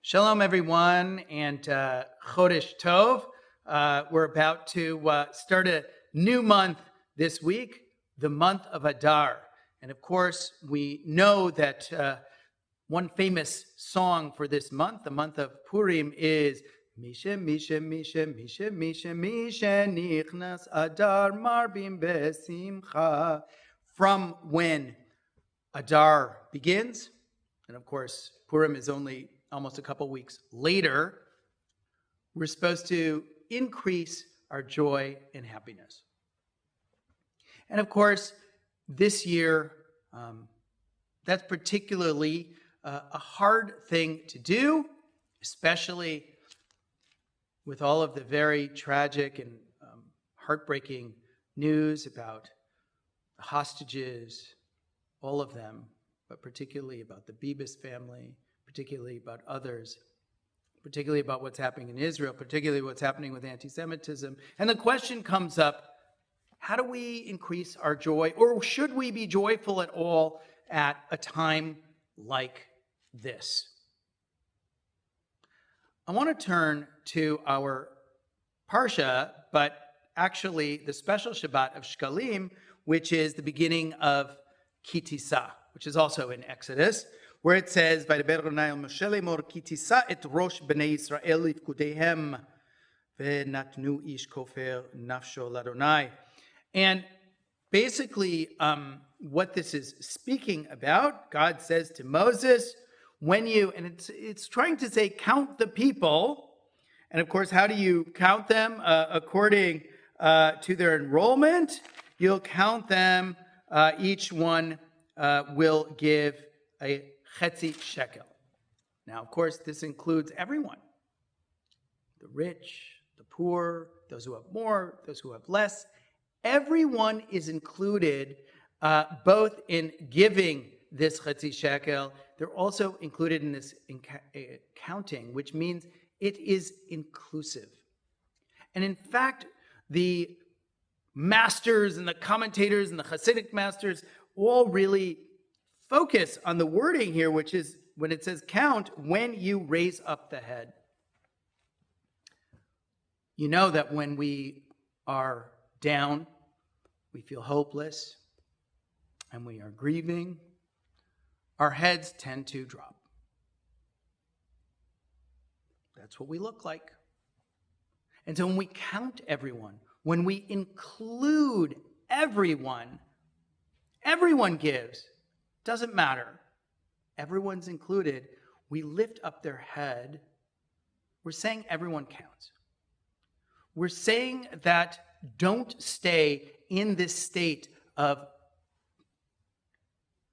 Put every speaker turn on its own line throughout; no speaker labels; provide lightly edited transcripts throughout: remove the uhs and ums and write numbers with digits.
Shalom, everyone, and Chodesh Tov. We're about to start a new month this week, the month of Adar. And of course, we know that one famous song for this month, the month of Purim, is Misha, Misha, Misha, Misha, Misha, Misha, Nichnas Adar Marbim Besimcha. From when Adar begins, and of course, Purim is only almost a couple weeks later, we're supposed to increase our joy and happiness. And of course, this year, that's particularly a hard thing to do, especially with all of the very tragic and heartbreaking news about the hostages, all of them, but particularly about the Bibas family, particularly about others, particularly about what's happening in Israel, particularly what's happening with anti-Semitism. And the question comes up, how do we increase our joy, or should we be joyful at all at a time like this? I want to turn to our Parsha, but actually the special Shabbat of Shekalim, which is the beginning of Ki Tisa, which is also in Exodus, where it says, "Vaydaber Adonai el Moshe lemor ki tisa et Rosh bnei Yisrael lifkudehem v'natnu ish kofer nafsho l'Adonai." And basically, what this is speaking about, God says to Moses, when you, and it's trying to say, count the people. And of course, how do you count them? According to their enrollment, you'll count them. Each one will give a chetzi shekel. Now, of course, this includes everyone. The rich, the poor, those who have more, those who have less. Everyone is included both in giving this chetzi shekel. They're also included in this counting, which means it is inclusive. And in fact, the masters and the commentators and the Hasidic masters all really focus on the wording here, which is when it says count, when you raise up the head. You know that when we are down, we feel hopeless, and we are grieving, our heads tend to drop. That's what we look like. And so when we count everyone, when we include everyone, everyone gives. Doesn't matter. Everyone's included. We lift up their head. We're saying everyone counts. We're saying that don't stay in this state of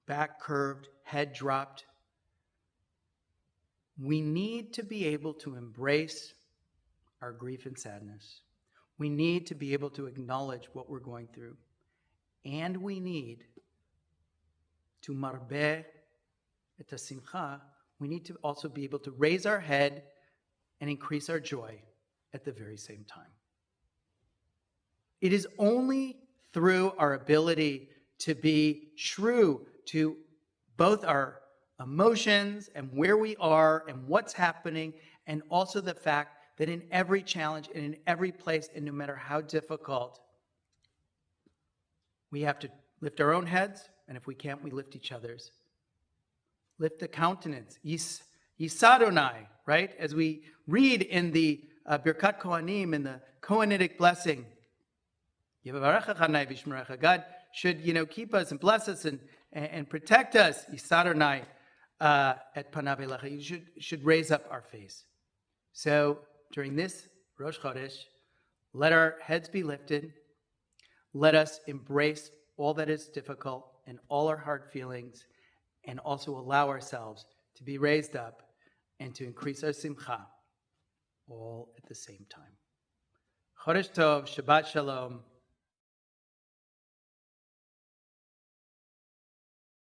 back curved, head dropped. We need to be able to embrace our grief and sadness. We need to be able to acknowledge what we're going through. And we need to marbeh et simcha, we need to also be able to raise our head and increase our joy at the very same time. It is only through our ability to be true to both our emotions and where we are and what's happening, and also the fact that in every challenge and in every place, and no matter how difficult, we have to lift our own heads, and if we can't, we lift each other's. Lift the countenance, Yisadonai, right? As we read in the Birkat Kohanim, in the Kohanitic blessing, God should, keep us and bless us and protect us. Yisadonai et panav elecha. You should raise up our face. So during this Rosh Chodesh, let our heads be lifted. Let us embrace all that is difficult and all our hard feelings, and also allow ourselves to be raised up and to increase our simcha all at the same time. Chodesh Tov, Shabbat Shalom.